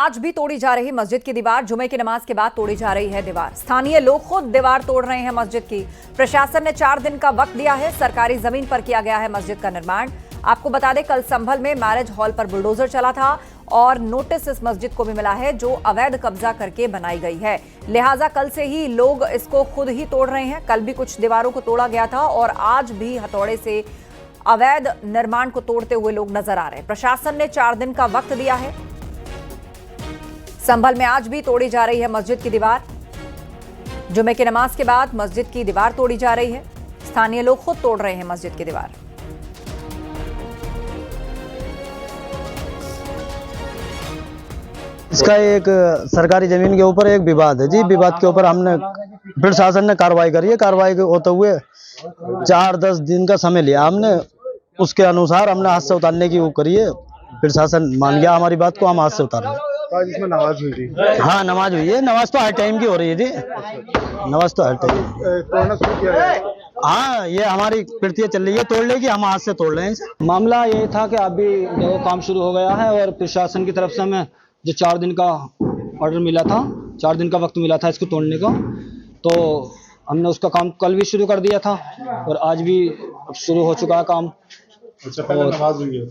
आज भी तोड़ी जा रही मस्जिद की दीवार। जुमे की नमाज के बाद तोड़ी जा रही है दीवार। स्थानीय लोग खुद दीवार तोड़ रहे हैं मस्जिद की। प्रशासन ने 4 दिन का वक्त दिया है। सरकारी जमीन पर किया गया है मस्जिद का निर्माण। आपको बता दें, कल संभल में मैरिज हॉल पर बुलडोजर चला था और नोटिस इस मस्जिद को भी मिला है जो अवैध कब्जा करके बनाई गई है। लिहाजा कल से ही लोग इसको खुद ही तोड़ रहे हैं। कल भी कुछ दीवारों को तोड़ा गया था और आज भी हथौड़े से अवैध निर्माण को तोड़ते हुए लोग नजर आ रहे हैं। प्रशासन ने 4 दिन का वक्त दिया है। संभल में आज भी तोड़ी जा रही है मस्जिद की दीवार। जुमे की नमाज के बाद मस्जिद की दीवार तोड़ी जा रही है। स्थानीय लोग खुद तोड़ रहे हैं मस्जिद की दीवार। इसका एक सरकारी जमीन के ऊपर एक विवाद है जी। विवाद के ऊपर हमने प्रशासन ने कार्रवाई करी है। कार्रवाई होते हुए 4-10 दिन का समय लिया हमने। उसके अनुसार हमने हाथ से उतारने की वो करी है। प्रशासन मान गया हमारी बात को, हम हाथ से उतार रहे हैं। आज इसमें नमाज हुई थी? हाँ, नमाज हुई है। नमाज तो हर टाइम की हो रही है जी। नमाज तो हर टाइम। तोड़ना शुरू किया है? हाँ, ये हमारी प्रक्रिया चल रही है तोड़ने की। हम हाथ से तोड़ रहे हैं। मामला ये था कि अभी जो काम शुरू हो गया है और प्रशासन की तरफ से हमें जो 4 दिन का ऑर्डर मिला था, 4 दिन का वक्त मिला था इसको तोड़ने का, तो हमने उसका काम कल भी शुरू कर दिया था और आज भी शुरू हो चुका है काम। अच्छा, पहले नमाज हुई है?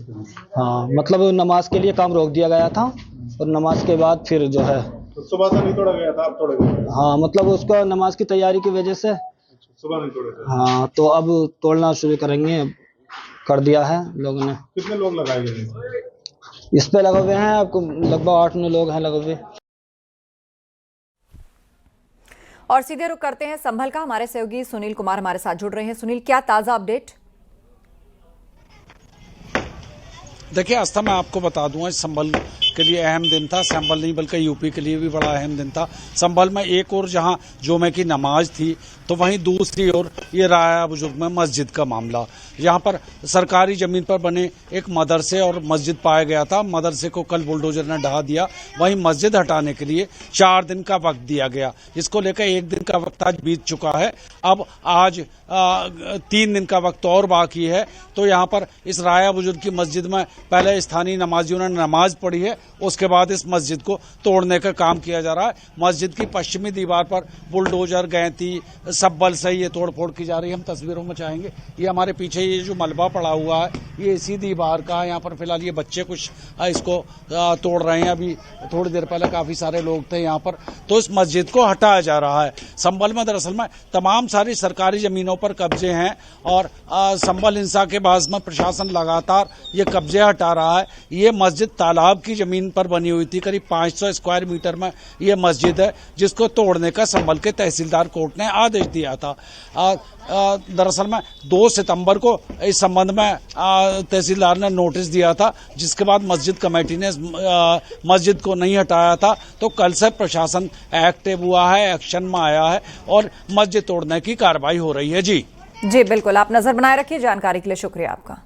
हाँ, मतलब नमाज के लिए काम रोक दिया गया था और नमाज के बाद फिर जो है तो सुबह से नहीं तोड़ा गया था, अब तोड़ा गया? हाँ, मतलब उसका नमाज की तैयारी की वजह से सुबह नहीं तोड़े थे? हाँ, तो अब तोड़ना शुरू करेंगे, कर दिया है लोगों ने। कितने लोग लगाए गए हैं इस पे लगे हुए हैं? आपको लगभग 8-9 लोग हैं लगे हुए। और सीधे रुक करते हैं संभल का। हमारे सहयोगी सुनील कुमार हमारे साथ जुड़ रहे हैं। सुनील, क्या ताजा अपडेट? देखिए आस्था, मैं आपको बता दूं, संभल के लिए अहम दिन था। संभल नहीं बल्कि यूपी के लिए भी बड़ा अहम दिन था। संभल में एक और जहां जुमे की नमाज थी तो वहीं दूसरी ओर ये राया बुजुर्ग में मस्जिद का मामला। यहाँ पर सरकारी जमीन पर बने एक मदरसे और मस्जिद पाया गया था। मदरसे को कल बुलडोजर ने ढहा दिया। वहीं मस्जिद हटाने के लिए 4 दिन का वक्त दिया गया, जिसको लेकर 1 दिन का वक्त आज बीत चुका है। अब आज 3 दिन का वक्त और बाकी है। तो यहाँ पर इस राया बुजुर्ग की मस्जिद में पहले स्थानीय नमाजियों ने नमाज पढ़ी है, उसके बाद इस मस्जिद को तोड़ने का काम किया जा रहा है। मस्जिद की पश्चिमी दीवार पर बुलडोजर, गैंती, सब्बल से ये तोड़फोड़ की जा रही है। हम तस्वीरों में चाहेंगे, ये हमारे पीछे ये जो मलबा पड़ा हुआ है ये इसी दीवार का है। यहाँ पर फिलहाल ये बच्चे कुछ इसको तोड़ रहे हैं। अभी थोड़ी देर पहले काफी सारे लोग थे यहाँ पर। तो इस मस्जिद को हटाया जा रहा है। संभल में दरअसल में तमाम सारी सरकारी जमीनों पर कब्जे हैं और संभल हिंसा के बाद में प्रशासन लगातार ये कब्जे हटा रहा है। ये मस्जिद तालाब की जमीन पर बनी हुई थी। करीब 500 स्क्वायर मीटर में ये मस्जिद है, जिसको तोड़ने का संभल के तहसीलदार कोर्ट ने आदेश दिया था। दरअसल में 2 सितंबर को इस संबंध में तहसीलदार ने नोटिस दिया था, जिसके बाद मस्जिद कमेटी ने मस्जिद को नहीं हटाया था। तो कल से प्रशासन एक्टिव हुआ है, एक्शन में आया है और मस्जिद तोड़ने की कार्रवाई हो रही है। जी बिल्कुल, आप नजर बनाए रखिए। जानकारी के लिए शुक्रिया आपका।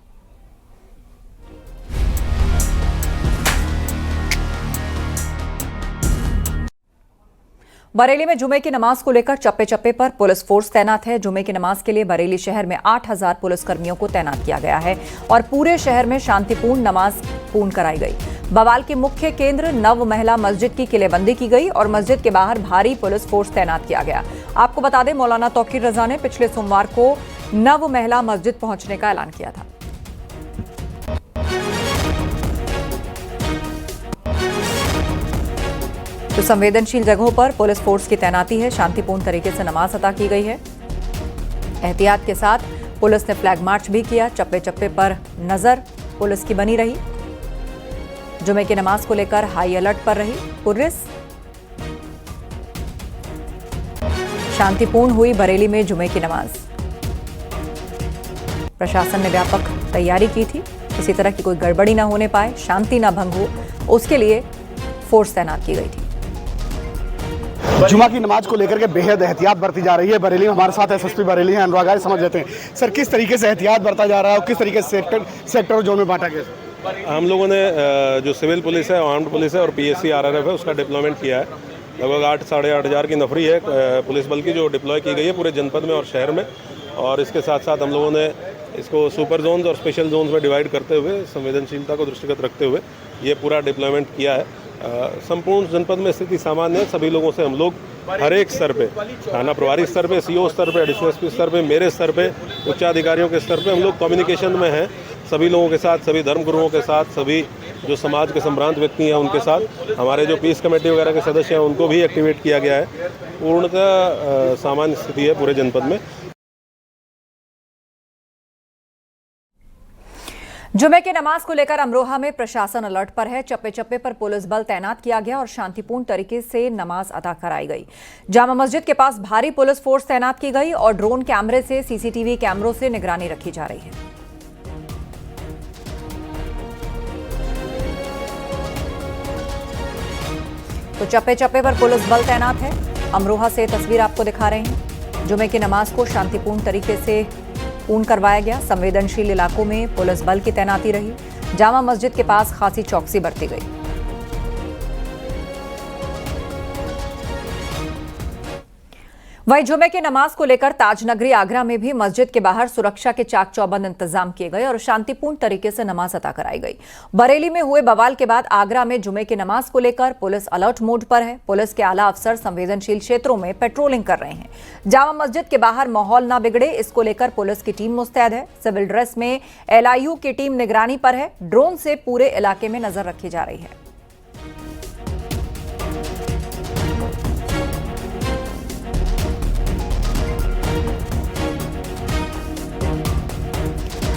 बरेली में जुमे की नमाज को लेकर चप्पे चप्पे पर पुलिस फोर्स तैनात है। जुमे की नमाज के लिए बरेली शहर में 8000 पुलिसकर्मियों को तैनात किया गया है और पूरे शहर में शांतिपूर्ण नमाज पूर्ण कराई गई। बवाल के मुख्य केंद्र नव महिला मस्जिद की किलेबंदी की गई और मस्जिद के बाहर भारी पुलिस फोर्स तैनात किया गया। आपको बता दें, मौलाना तौकीर रजा ने पिछले सोमवार को नव महिला मस्जिद पहुंचने का ऐलान किया था। तो संवेदनशील जगहों पर पुलिस फोर्स की तैनाती है। शांतिपूर्ण तरीके से नमाज अदा की गई है। एहतियात के साथ पुलिस ने फ्लैग मार्च भी किया। चप्पे चप्पे पर नजर पुलिस की बनी रही। जुमे की नमाज को लेकर हाई अलर्ट पर रही पुलिस। शांतिपूर्ण हुई बरेली में जुमे की नमाज। प्रशासन ने व्यापक तैयारी की थी, किसी तरह की कोई गड़बड़ी ना होने पाए, शांति ना भंग हो, उसके लिए फोर्स तैनात की गई थी। जुमा की नमाज को लेकर के बेहद एहतियात बरती जा रही है। बरेली में हमारे साथ एसएसपी बरेली हैं अनुराग आर्य, समझ लेते हैं सर किस तरीके से एहतियात बरता जा रहा है और किस तरीके से सेक्टर और जोन में बांटा गया। हम लोगों ने जो सिविल पुलिस है, आर्म्ड पुलिस है और पीएससी आरआरएफ है, उसका डिप्लॉयमेंट किया है। लगभग 8-8.5 हज़ार की नफरी है पुलिस बल की जो डिप्लॉय की गई है पूरे जनपद में और शहर में। और इसके साथ साथ हम लोगों ने इसको सुपर जोन्स और स्पेशल जोन्स में डिवाइड करते हुए संवेदनशीलता को दृष्टिगत रखते हुए ये पूरा डिप्लॉयमेंट किया है। संपूर्ण जनपद में स्थिति सामान्य है। सभी लोगों से हम लोग हर एक स्तर पे, थाना प्रभारी स्तर पे, सीओ स्तर पे, एडिशनल एसपी स्तर पे, मेरे स्तर पे, उच्चाधिकारियों के स्तर पे हम लोग कम्युनिकेशन में हैं सभी लोगों के साथ, सभी धर्मगुरुओं के साथ, सभी जो समाज के संभ्रांत व्यक्ति हैं उनके साथ। हमारे जो पीस कमेटी वगैरह के सदस्य हैं उनको भी एक्टिवेट किया गया है। पूर्णतः सामान्य स्थिति है पूरे जनपद में। जुमे की नमाज को लेकर अमरोहा में प्रशासन अलर्ट पर है। चप्पे चप्पे पर पुलिस बल तैनात किया गया और शांतिपूर्ण तरीके से नमाज अदा कराई गई। जामा मस्जिद के पास भारी पुलिस फोर्स तैनात की गई और ड्रोन कैमरे से सीसीटीवी कैमरों से निगरानी रखी जा रही है। तो चप्पे चप्पे पर पुलिस बल तैनात है। अमरोहा से तस्वीर आपको दिखा रहे हैं। जुमे की नमाज को शांतिपूर्ण तरीके से पूर्ण करवाया गया। संवेदनशील इलाकों में पुलिस बल की तैनाती रही। जामा मस्जिद के पास खासी चौकसी बरती गई। वहीं जुमे की नमाज को लेकर ताजनगरी आगरा में भी मस्जिद के बाहर सुरक्षा के चाक चौबंद इंतजाम किए गए और शांतिपूर्ण तरीके से नमाज अदा कराई गई। बरेली में हुए बवाल के बाद आगरा में जुमे की नमाज को लेकर पुलिस अलर्ट मोड पर है। पुलिस के आला अफसर संवेदनशील क्षेत्रों में पेट्रोलिंग कर रहे हैं। जामा मस्जिद के बाहर माहौल न बिगड़े, इसको लेकर पुलिस की टीम मुस्तैद है। सिविल ड्रेस में LIU की टीम निगरानी पर है। ड्रोन से पूरे इलाके में नजर रखी जा रही है।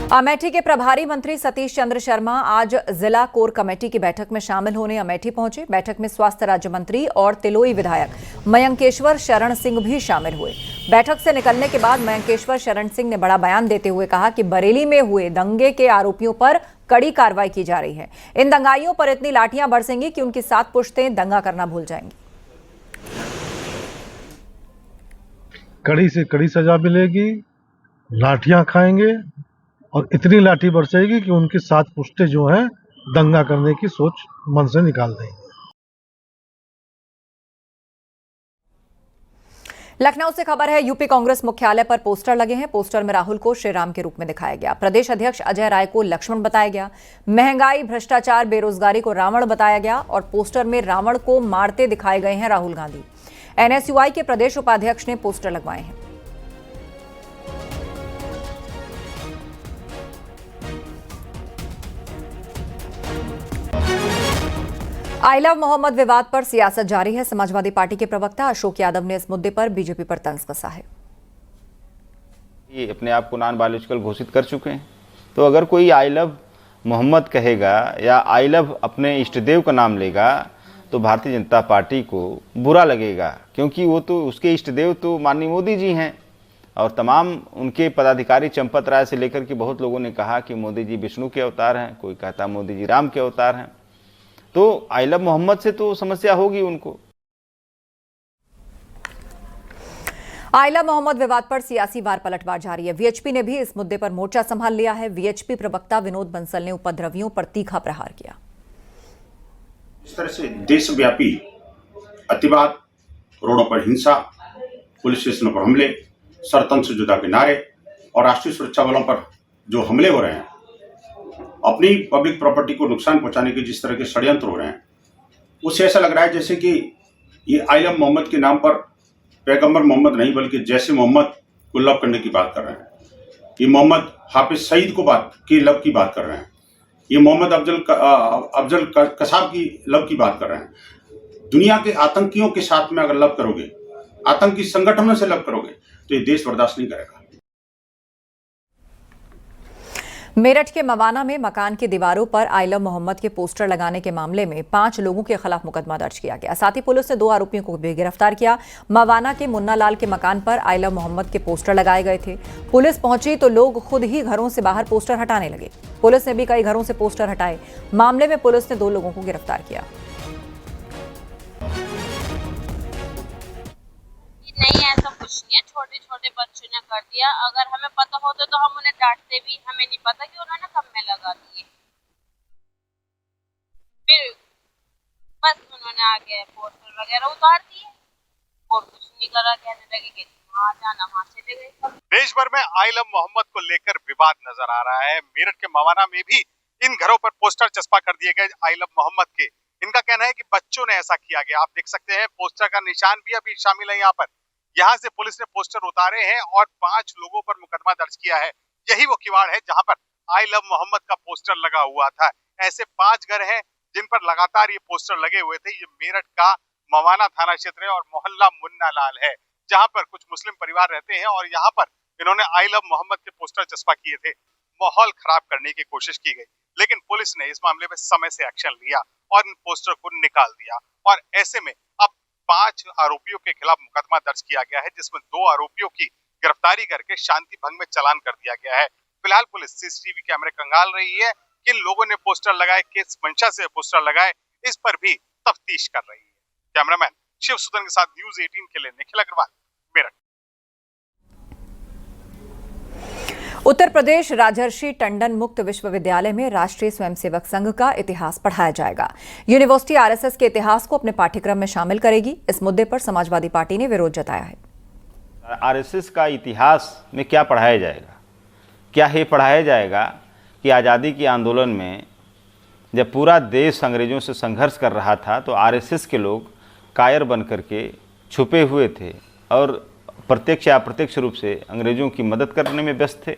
अमेठी के प्रभारी मंत्री सतीश चंद्र शर्मा आज जिला कोर कमेटी की बैठक में शामिल होने अमेठी पहुंचे। बैठक में स्वास्थ्य राज्य मंत्री और तिलोई विधायक मयंकेश्वर शरण सिंह भी शामिल हुए। बैठक से निकलने के बाद मयंकेश्वर शरण सिंह ने बड़ा बयान देते हुए कहा कि बरेली में हुए दंगे के आरोपियों पर कड़ी कार्रवाई की जा रही है। इन दंगाइयों पर इतनी लाठियां बरसेंगी कि उनकी 7 पुश्तें दंगा करना भूल जाएंगी। कड़ी से कड़ी सजा मिलेगी, लाठियां खाएंगे और इतनी लाठी बरसेगी कि उनकी 7 पुश्ते जो हैं दंगा करने की सोच मन से निकाल देंगे। लखनऊ से खबर है, यूपी कांग्रेस मुख्यालय पर पोस्टर लगे हैं। पोस्टर में राहुल को श्री राम के रूप में दिखाया गया। प्रदेश अध्यक्ष अजय राय को लक्ष्मण बताया गया। महंगाई, भ्रष्टाचार, बेरोजगारी को रावण बताया गया और पोस्टर में रावण को मारते दिखाए गए हैं राहुल गांधी। NSUI के प्रदेश उपाध्यक्ष ने पोस्टर लगवाए हैं। आई लव मोहम्मद विवाद पर सियासत जारी है। समाजवादी पार्टी के प्रवक्ता अशोक यादव ने इस मुद्दे पर बीजेपी पर तंज कसा है। ये अपने आप को नॉन बायोलॉजिकल घोषित कर चुके हैं, तो अगर कोई आई लव मोहम्मद कहेगा या आई लव अपने इष्टदेव का नाम लेगा तो भारतीय जनता पार्टी को बुरा लगेगा, क्योंकि वो तो उसके इष्टदेव तो माननीय मोदी जी हैं और तमाम उनके पदाधिकारी, चंपत राय से लेकर के बहुत लोगों ने कहा कि मोदी जी विष्णु के अवतार हैं, कोई कहता मोदी जी राम के अवतार हैं। तो आई लव मोहम्मद से तो समस्या होगी उनको। आई लव मोहम्मद विवाद पर सियासी वार पलटवार जारी है। VHP ने भी इस मुद्दे पर मोर्चा संभाल लिया है। VHP प्रवक्ता विनोद बंसल ने उपद्रवियों पर तीखा प्रहार किया। इस तरह से देशव्यापी अतिवाद, रोडों पर हिंसा, पुलिस स्टेशनों पर हमले, सरतन से जुदा के नारे और राष्ट्रीय सुरक्षा बलों पर जो हमले हो रहे हैं, अपनी पब्लिक प्रॉपर्टी को नुकसान पहुंचाने के जिस तरह के षड्यंत्र हो रहे हैं, उससे ऐसा लग रहा है जैसे कि ये आई लव मोहम्मद के नाम पर पैगंबर मोहम्मद नहीं बल्कि जैसे मोहम्मद को लव करने की बात कर रहे हैं। ये मोहम्मद हाफिज सईद के लव की बात कर रहे हैं। ये मोहम्मद अफजल कसाब की लव की बात कर रहे हैं। दुनिया के आतंकियों के साथ में अगर लव करोगे, आतंकी संगठनों से लव करोगे, तो ये देश बर्दाश्त नहीं करेगा। मेरठ के मवाना में मकान की दीवारों पर आई लव मोहम्मद के पोस्टर लगाने के मामले में 5 लोगों के खिलाफ मुकदमा दर्ज किया गया। साथ ही पुलिस ने 2 आरोपियों को भी गिरफ्तार किया। मवाना के मुन्ना लाल के मकान पर आई लव मोहम्मद के पोस्टर लगाए गए थे। पुलिस पहुंची तो लोग खुद ही घरों से बाहर पोस्टर हटाने लगे। पुलिस ने भी कई घरों से पोस्टर हटाए। मामले में पुलिस ने 2 लोगों को गिरफ्तार किया। नहीं, ऐसा कुछ नहीं है, छोटे छोटे बच्चों ने कर दिया। अगर हमें पता होता तो हम उन्हें डांटते भी, हमें नहीं पता कि उन्होंने कब में लगा दिए। फिर बस उन्होंने आगे पोस्टर वगैरह उतार दिए और कुछ नहीं करा, कहने लगे कि वहाँ जाना, वहाँ चले गए। देश भर में आई लव मोहम्मद को लेकर विवाद नजर आ रहा है। मेरठ के मवाना में भी इन घरों पर पोस्टर चस्पा कर दिए गए आई लव मोहम्मद के, इनका कहना है कि बच्चों ने ऐसा किया गया। आप देख सकते हैं पोस्टर का निशान भी अभी शामिल है यहाँ पर। यहाँ से पुलिस ने पोस्टर उतारे हैं और 5 लोगों पर मुकदमा दर्ज किया है। यही वो किवाड़ है जहां पर आई लव मोहम्मद का पोस्टर लगा हुआ था। ऐसे 5 घर हैं जिन पर लगातार ये पोस्टर लगे हुए थे। ये मेरठ का मवाना थाना क्षेत्र है और मोहल्ला मुन्ना लाल है, जहां पर कुछ मुस्लिम परिवार रहते हैं और यहाँ पर इन्होंने आई लव मोहम्मद के पोस्टर चस्पा किए थे। माहौल खराब करने की कोशिश की गई, लेकिन पुलिस ने इस मामले में समय से एक्शन लिया और इन पोस्टर को निकाल दिया। और ऐसे में अब 5 आरोपियों के खिलाफ मुकदमा दर्ज किया गया है, जिसमें 2 आरोपियों की गिरफ्तारी करके शांति भंग में चालान कर दिया गया है। फिलहाल पुलिस सीसीटीवी कैमरे खंगाल रही है। किन लोगों ने पोस्टर लगाए, किस मंशा से पोस्टर लगाए, इस पर भी तफ्तीश कर रही है। कैमरामैन शिव सुदन के साथ न्यूज 18 के लिए निखिल अग्रवाल, मेरठ। उत्तर प्रदेश राजर्षि टंडन मुक्त विश्वविद्यालय में राष्ट्रीय स्वयंसेवक संघ का इतिहास पढ़ाया जाएगा। यूनिवर्सिटी आरएसएस के इतिहास को अपने पाठ्यक्रम में शामिल करेगी। इस मुद्दे पर समाजवादी पार्टी ने विरोध जताया है। आरएसएस का इतिहास में क्या पढ़ाया जाएगा? क्या ये पढ़ाया जाएगा कि आज़ादी के आंदोलन में जब पूरा देश अंग्रेज़ों से संघर्ष कर रहा था तो आरएसएस के लोग कायर बन करके छुपे हुए थे और प्रत्यक्ष या अप्रत्यक्ष रूप से अंग्रेज़ों की मदद करने में व्यस्त थे?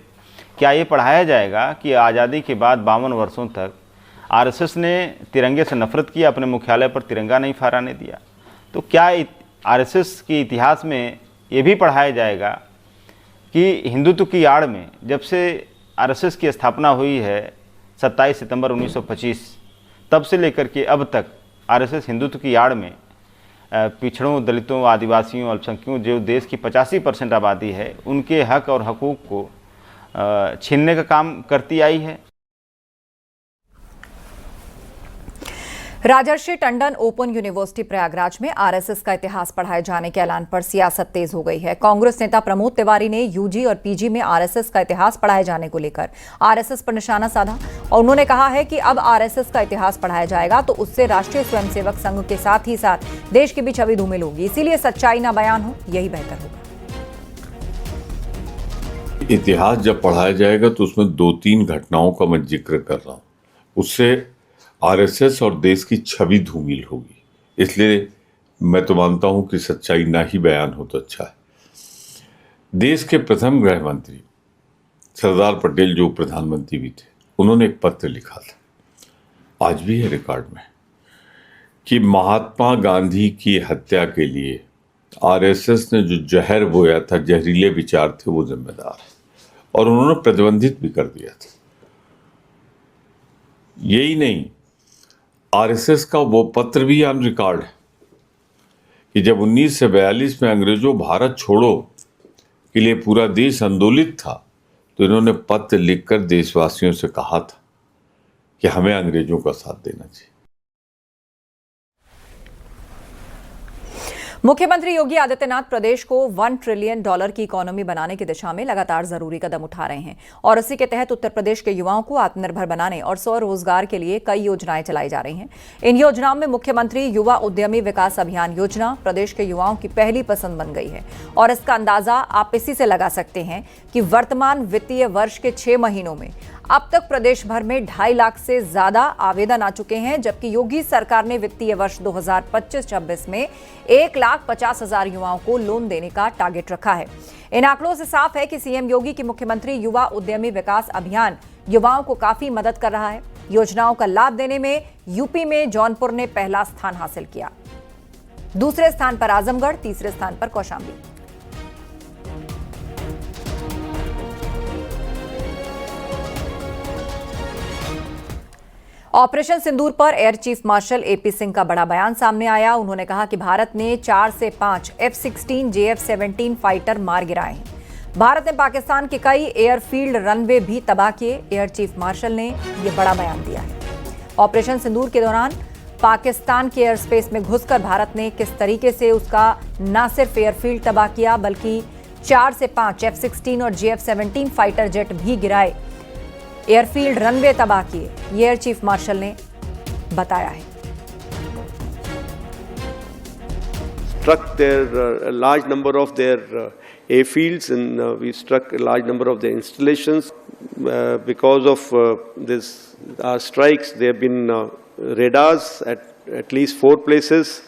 क्या ये पढ़ाया जाएगा कि आज़ादी के बाद 52 वर्षों तक आरएसएस ने तिरंगे से नफरत की, अपने मुख्यालय पर तिरंगा नहीं फहराने दिया? तो क्या आरएसएस के इतिहास में ये भी पढ़ाया जाएगा कि हिंदुत्व की आड़ में जब से आरएसएस की स्थापना हुई है 27 सितंबर 1925, तब से लेकर के अब तक आरएसएस हिंदुत्व की आड़ में पिछड़ों, दलितों, आदिवासियों, अल्पसंख्यकों, जो देश की 85% आबादी है, उनके हक और हकूक़ को छीनने का काम करती आई है। राजर्षि टंडन ओपन यूनिवर्सिटी प्रयागराज में आरएसएस का इतिहास पढ़ाए जाने के ऐलान पर सियासत तेज हो गई है। कांग्रेस नेता प्रमोद तिवारी ने यूजी और पीजी में आरएसएस का इतिहास पढ़ाए जाने को लेकर आरएसएस पर निशाना साधा और उन्होंने कहा है कि अब आरएसएस का इतिहास पढ़ाया जाएगा तो उससे राष्ट्रीय स्वयंसेवक संघ के साथ ही साथ देश की भी छवि धूमिल होगी, इसीलिए सच्चाई ना बयान हो, यही बेहतर होगा। इतिहास जब पढ़ाया जाएगा तो उसमें 2-3 घटनाओं का मैं जिक्र कर रहा हूँ, उससे आरएसएस और देश की छवि धूमिल होगी। इसलिए मैं तो मानता हूं कि सच्चाई ना ही बयान हो तो अच्छा है। देश के प्रथम गृह मंत्री सरदार पटेल, जो प्रधानमंत्री भी थे, उन्होंने एक पत्र लिखा था, आज भी है रिकॉर्ड में, कि महात्मा गांधी की हत्या के लिए आरएसएस ने जो जहर बोया था, जहरीले विचार थे, वो जिम्मेदार है, और उन्होंने प्रतिबंधित भी कर दिया था। यही नहीं, आरएसएस का वो पत्र भी ऑन रिकॉर्ड है कि जब 1942 में अंग्रेजों भारत छोड़ो के लिए पूरा देश आंदोलित था तो इन्होंने पत्र लिखकर देशवासियों से कहा था कि हमें अंग्रेजों का साथ देना चाहिए। मुख्यमंत्री योगी आदित्यनाथ प्रदेश को $1 ट्रिलियन की इकोनॉमी बनाने की दिशा में लगातार जरूरी कदम उठा रहे हैं और इसी के तहत उत्तर प्रदेश के युवाओं को आत्मनिर्भर बनाने और स्वरोजगार के लिए कई योजनाएं चलाई जा रही हैं। इन योजनाओं में मुख्यमंत्री युवा उद्यमी विकास अभियान योजना प्रदेश के युवाओं की पहली पसंद बन गई है और इसका अंदाजा आप इसी से लगा सकते हैं कि वर्तमान वित्तीय वर्ष के 6 महीनों में अब तक प्रदेश भर में 2.5 लाख से ज्यादा आवेदन आ चुके हैं, जबकि योगी सरकार ने वित्तीय वर्ष 2025-26 में 1,50,000 युवाओं को लोन देने का टारगेट रखा है। इन आंकड़ों से साफ है कि सीएम योगी की मुख्यमंत्री युवा उद्यमी विकास अभियान युवाओं को काफी मदद कर रहा है। योजनाओं का लाभ देने में यूपी में जौनपुर ने पहला स्थान हासिल किया, दूसरे स्थान पर आजमगढ़, तीसरे स्थान पर कौशाम्बी। ऑपरेशन सिंदूर पर air chief marshal AP Singh का बड़ा बयान सामने आया। उन्होंने कहा कि भारत ने 4 से 5 F-16 JF-17 फाइटर मार गिराए हैं। भारत ने पाकिस्तान के कई एयरफील्ड रनवे भी तबाह किए। एयर चीफ मार्शल ने यह बड़ा बयान दिया है। ऑपरेशन सिंदूर के दौरान पाकिस्तान के एयर स्पेस में घुसकर भारत ने किस तरीके से उसका न सिर्फ एयरफील्ड तबाह किया बल्कि 4 से 5 F-16 और JF-17 फाइटर जेट भी गिराए, एयरफील्ड रनवे तबाह किए, ये एयर चीफ मार्शल ने बताया है। Struck their large number of their airfields, and we struck a large number of their installations. Because of this strikes, there have been radars at at least 4 places,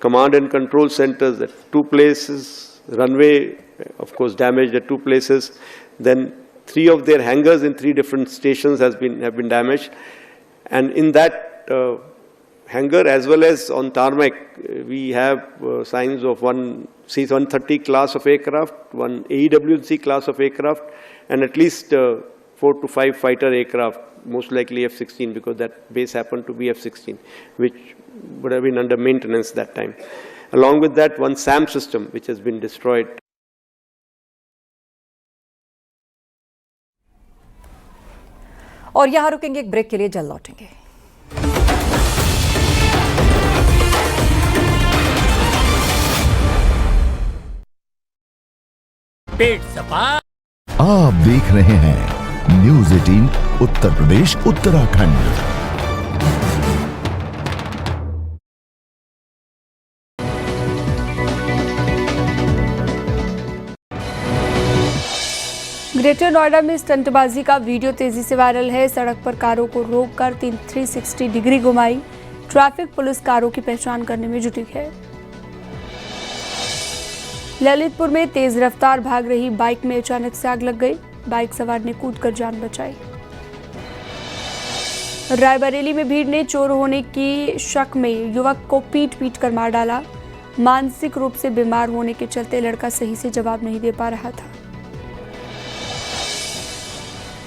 command and control centers at 2 places, runway, of course, damaged at 2 places. Then 3 of their hangars in 3 different stations have been damaged. And in that hangar as well as on tarmac, we have signs of one C-130 class of aircraft, one AEW&C class of aircraft, and at least 4 to 5 fighter aircraft, most likely F-16, because that base happened to be F-16, which would have been under maintenance that time. Along with that, one SAM system, which has been destroyed. और यहाँ रुकेंगे एक break के लिए, जल्द लौटेंगे। पेट सपा आप देख रहे हैं न्यूज़ 18 उत्तर प्रदेश उत्तराखंड। ग्रेटर नोएडा में स्टंटबाजी का वीडियो तेजी से वायरल है। सड़क पर कारों को रोककर 360 डिग्री घुमाई। ट्रैफिक पुलिस कारों की पहचान करने में जुटी है। ललितपुर में तेज रफ्तार भाग रही बाइक में अचानक से आग लग गई। बाइक सवार ने कूदकर जान बचाई। रायबरेली में भीड़ ने चोर होने की शक में युवक को पीट कर मार डाला। मानसिक रूप से बीमार होने के चलते लड़का सही से जवाब नहीं दे पा रहा था।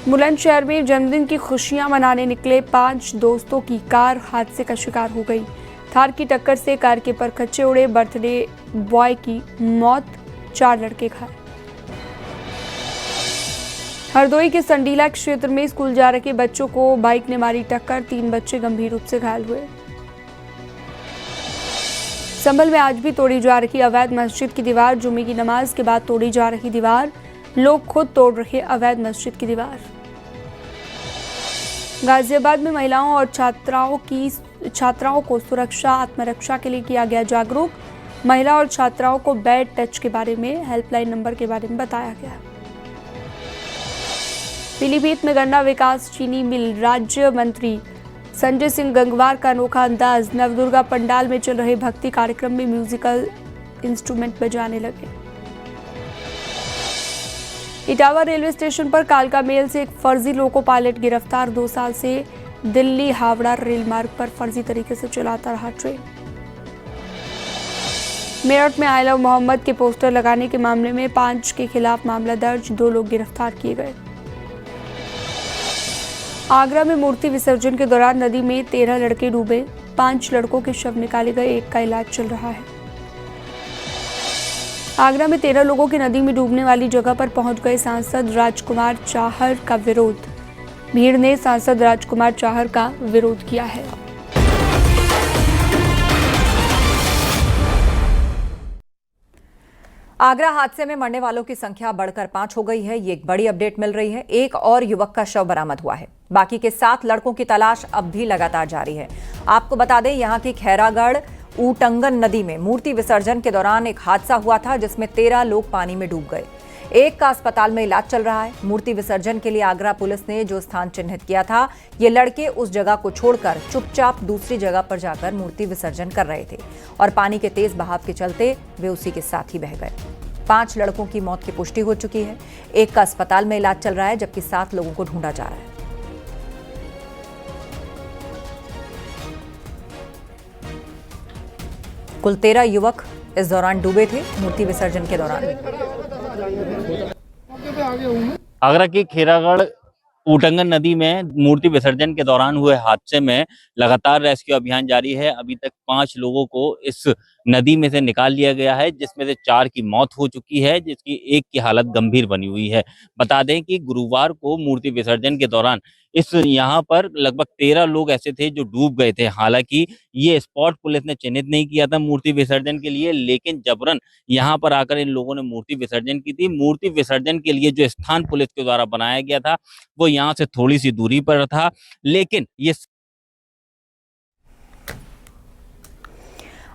बुलंदशहर में जन्मदिन की खुशियां मनाने निकले 5 दोस्तों की कार हादसे का शिकार हो गई। थार की टक्कर से कार के परखच्चे उड़े। बर्थडे बॉय की मौत, 4 लड़के घायल। हरदोई के संडीला क्षेत्र में स्कूल जा रहे बच्चों को बाइक ने मारी टक्कर। 3 बच्चे गंभीर रूप से घायल हुए। संभल में आज भी तोड़ी जा रही अवैध मस्जिद की दीवार। जुमे की नमाज के बाद तोड़ी जा रही दीवार, लोग खुद तोड़ रहे अवैध मस्जिद की दीवार। गाजियाबाद में महिलाओं और छात्राओं को सुरक्षा आत्मरक्षा के लिए किया गया जागरूक। महिला और छात्राओं को बैड टच के बारे में, हेल्पलाइन नंबर के बारे में बताया गया। पीलीभीत में गन्ना विकास चीनी मिल राज्य मंत्री संजय सिंह गंगवार का अनोखा अंदाज। नवदुर्गा पंडाल में चल रहे भक्ति कार्यक्रम में म्यूजिकल इंस्ट्रूमेंट बजाने लगे। इटावा रेलवे स्टेशन पर कालका मेल से एक फर्जी लोको पायलट गिरफ्तार। 2 साल से दिल्ली हावड़ा रेल मार्ग पर फर्जी तरीके से चलाता रहा ट्रेन। मेरठ में आई लव मोहम्मद के पोस्टर लगाने के मामले में 5 के खिलाफ मामला दर्ज। 2 लोग गिरफ्तार किए गए। आगरा में मूर्ति विसर्जन के दौरान नदी में 13 लड़के डूबे। 5 लड़कों के शव निकाले गए। 1 का इलाज चल रहा है। आगरा में 13 लोगों की नदी में डूबने वाली जगह पर पहुंच गए सांसद राजकुमार चाहर का विरोध। भीड़ ने सांसद राजकुमार चाहर का विरोध किया है। आगरा हादसे में मरने वालों की संख्या बढ़कर 5 हो गई है। ये एक बड़ी अपडेट मिल रही है। एक और युवक का शव बरामद हुआ है। बाकी के 7 लड़कों की तलाश अब भी लगातार जारी है। आपको बता दें, यहाँ की खैरागढ़ ऊटंगन नदी में मूर्ति विसर्जन के दौरान एक हादसा हुआ था जिसमें 13 लोग पानी में डूब गए। 1 का अस्पताल में इलाज चल रहा है। मूर्ति विसर्जन के लिए आगरा पुलिस ने जो स्थान चिन्हित किया था, ये लड़के उस जगह को छोड़कर चुपचाप दूसरी जगह पर जाकर मूर्ति विसर्जन कर रहे थे और पानी के तेज बहाव के चलते वे उसी के साथ ही बह गए। 5 लड़कों की मौत की पुष्टि हो चुकी है। 1 का अस्पताल में इलाज चल रहा है, जबकि 7 लोगों को ढूंढा जा रहा है। कुल 13 युवक इस दौरान डूबे थे मूर्ति विसर्जन के दौरान। आगरा की खैरागढ़ ऊटंगन नदी में मूर्ति विसर्जन के दौरान हुए हादसे में लगातार रेस्क्यू अभियान जारी है। अभी तक 5 लोगों को इस नदी में से निकाल लिया गया है, जिसमें से 4 की मौत हो चुकी है, जिसकी 1 की हालत गंभीर बनी हुई है। बता दें कि गुरुवार को मूर्ति विसर्जन के दौरान यहाँ पर लगभग 13 लोग ऐसे थे जो डूब गए थे। हालांकि ये स्पॉट पुलिस ने चिन्हित नहीं किया था मूर्ति विसर्जन के लिए, लेकिन जबरन यहाँ पर आकर इन लोगों ने मूर्ति विसर्जन की थी। मूर्ति विसर्जन के लिए जो स्थान पुलिस के द्वारा बनाया गया था वो यहाँ से थोड़ी सी दूरी पर था, लेकिन ये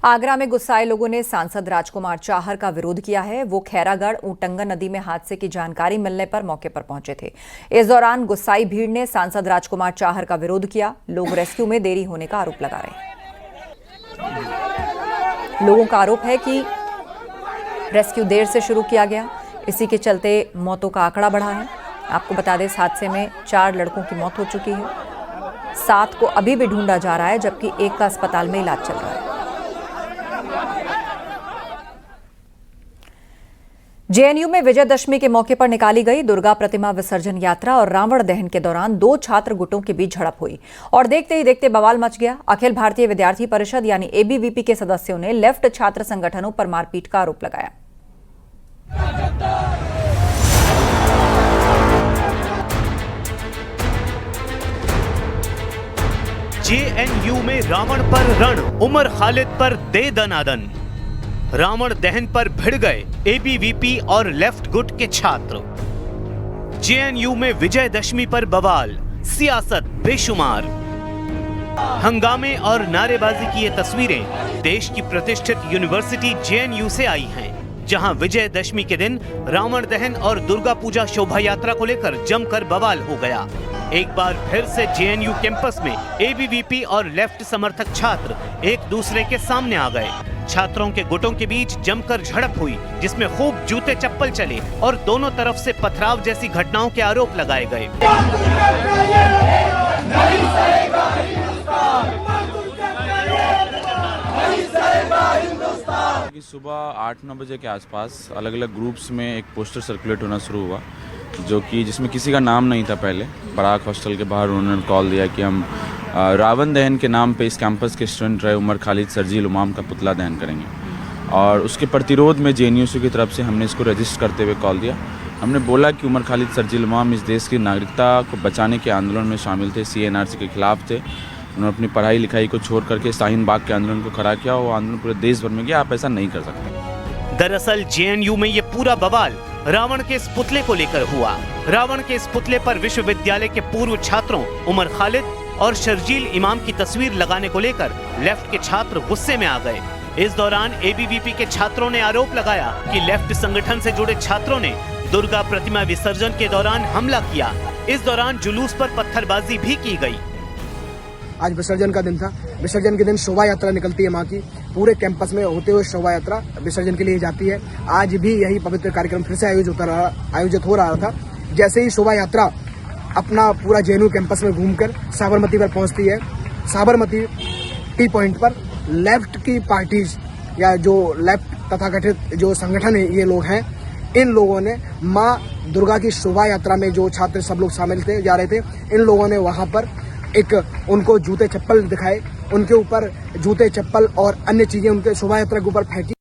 आगरा में गुस्साए लोगों ने सांसद राजकुमार चाहर का विरोध किया है। वो खैरागढ़ ऊटंगन नदी में हादसे की जानकारी मिलने पर मौके पर पहुंचे थे। इस दौरान गुस्साई भीड़ ने सांसद राजकुमार चाहर का विरोध किया। लोग रेस्क्यू में देरी होने का आरोप लगा रहे हैं। लोगों का आरोप है कि रेस्क्यू देर से शुरू किया गया, इसी के चलते मौतों का आंकड़ा बढ़ा है। आपको बता दें इस हादसे में 4 लड़कों की मौत हो चुकी है, 7 को अभी भी ढूंढा जा रहा है, जबकि 1 का अस्पताल में इलाज चल रहा है। जेएनयू में विजयदशमी के मौके पर निकाली गई दुर्गा प्रतिमा विसर्जन यात्रा और रावण दहन के दौरान 2 छात्र गुटों के बीच झड़प हुई और देखते ही देखते बवाल मच गया। अखिल भारतीय विद्यार्थी परिषद यानी एबीवीपी के सदस्यों ने लेफ्ट छात्र संगठनों पर मारपीट का आरोप लगाया। जेएनयू में रावण पर रण, उमर खालिद पर दे दनादन। रावण दहन पर भिड़ गए एबीवीपी और लेफ्ट गुट के छात्र। जेएनयू में विजयदशमी पर बवाल, सियासत बेशुमार। हंगामे और नारेबाजी की ये तस्वीरें देश की प्रतिष्ठित यूनिवर्सिटी जेएनयू से आई हैं, जहां विजयदशमी के दिन रावण दहन और दुर्गा पूजा शोभा यात्रा को लेकर जमकर बवाल हो गया। एक बार फिर से जेएनयू कैंपस में एबीवीपी और लेफ्ट समर्थक छात्र एक दूसरे के सामने आ गए। छात्रों के गुटों के बीच जमकर झड़प हुई, जिसमें खूब जूते चप्पल चले और दोनों तरफ से पथराव जैसी घटनाओं के आरोप लगाए गए। सुबह 8-9 बजे के आसपास अलग अलग ग्रुप्स में एक पोस्टर सर्कुलेट होना शुरू हुआ, जो कि जिसमें किसी का नाम नहीं था। पहले बराक हॉस्टल के बाहर उन्होंने कॉल दिया कि हम रावण दहन के नाम पे इस कैंपस के स्टूडेंट रहे उमर खालिद सरजील इमाम का पुतला दहन करेंगे, और उसके प्रतिरोध में जेएनयू की तरफ से हमने इसको रजिस्टर करते हुए कॉल दिया। हमने बोला कि उमर खालिद सरजील इमाम इस देश की नागरिकता को बचाने के आंदोलन में शामिल थे, CNRC के खिलाफ थे। उन्होंने अपनी पढ़ाई लिखाई को छोड़ करके शाहीन बाग के आंदोलन को खड़ा किया। वो आंदोलन पूरे देश भर में गया। आप ऐसा नहीं कर सकते। दरअसल जेएनयू में ये पूरा बवाल रावण के इस पुतले को लेकर हुआ। रावण के इस पुतले पर विश्वविद्यालय के पूर्व छात्रों उमर खालिद और शर्जील इमाम की तस्वीर लगाने को लेकर लेफ्ट के छात्र गुस्से में आ गए। इस दौरान एबीवीपी के छात्रों ने आरोप लगाया कि लेफ्ट संगठन से जुड़े छात्रों ने दुर्गा प्रतिमा विसर्जन के दौरान हमला किया। इस दौरान जुलूस पर पत्थरबाजी भी की गई। आज विसर्जन का दिन था। विसर्जन के दिन शोभा यात्रा निकलती है माँ की, पूरे कैंपस में होते हुए शोभा यात्रा विसर्जन के लिए जाती है। आज भी यही पवित्र कार्यक्रम फिर से आयोजित हो रहा था। जैसे ही शोभा यात्रा अपना पूरा जेएनयू कैंपस में घूमकर साबरमती पर पहुंचती है, साबरमती टी पॉइंट पर लेफ्ट की पार्टीज या जो लेफ्ट तथाकथित जो संगठन है ये लोग हैं, इन लोगों ने माँ दुर्गा की शोभा यात्रा में जो छात्र सब लोग शामिल थे जा रहे थे, इन लोगों ने वहां पर एक उनको जूते चप्पल दिखाए, उनके ऊपर जूते चप्पल और अन्य चीजें उनके शोभा यात्रा के ऊपर फेंकी।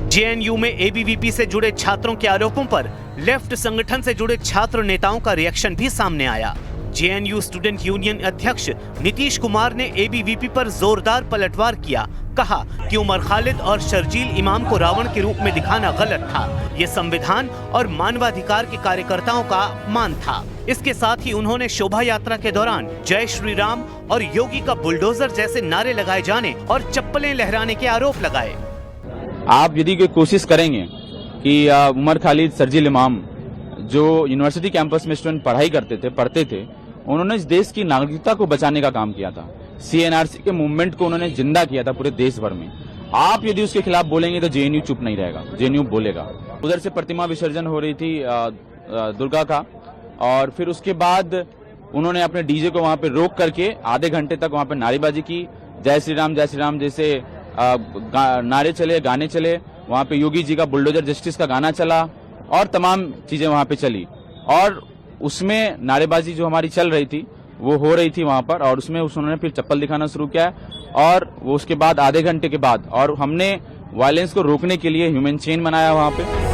जेएनयू में एबीवीपी से जुड़े छात्रों के आरोपों पर लेफ्ट संगठन से जुड़े छात्र नेताओं का रिएक्शन भी सामने आया। जेएनयू स्टूडेंट यूनियन अध्यक्ष नीतीश कुमार ने एबीवीपी पर जोरदार पलटवार किया। कहा कि उमर खालिद और शर्जील इमाम को रावण के रूप में दिखाना गलत था। ये संविधान और मानवाधिकार के कार्यकर्ताओं का अपमान था। इसके साथ ही उन्होंने शोभा यात्रा के दौरान जय श्री राम और योगी का बुलडोजर जैसे नारे लगाए जाने और चप्पलें लहराने के आरोप लगाए। आप यदि कोई कोशिश करेंगे कि उमर खालिद सरजील इमाम जो यूनिवर्सिटी कैंपस में स्टूडेंट पढ़ाई करते थे, पढ़ते थे, उन्होंने इस देश की नागरिकता को बचाने का काम किया था। CNRC के मूवमेंट को उन्होंने जिंदा किया था पूरे देश भर में। आप यदि उसके खिलाफ बोलेंगे तो जेएनयू चुप नहीं रहेगा, जेएनयू बोलेगा। उधर से प्रतिमा विसर्जन हो रही थी दुर्गा का, और फिर उसके बाद उन्होंने अपने डीजे को वहां पे रोक करके आधे घंटे तक वहां पे नारेबाजी की। जय श्री राम जैसे नारे चले, गाने चले। वहां पे योगी जी का बुलडोजर जस्टिस का गाना चला और तमाम चीजें वहां पे चली, और उसमें नारेबाजी जो हमारी चल रही थी वो हो रही थी वहां पर, और उसमें उन्होंने फिर चप्पल दिखाना शुरू किया। और वो उसके बाद आधे घंटे के बाद, और हमने वायलेंस को रोकने के लिए ह्यूमन चेन बनाया वहां पे।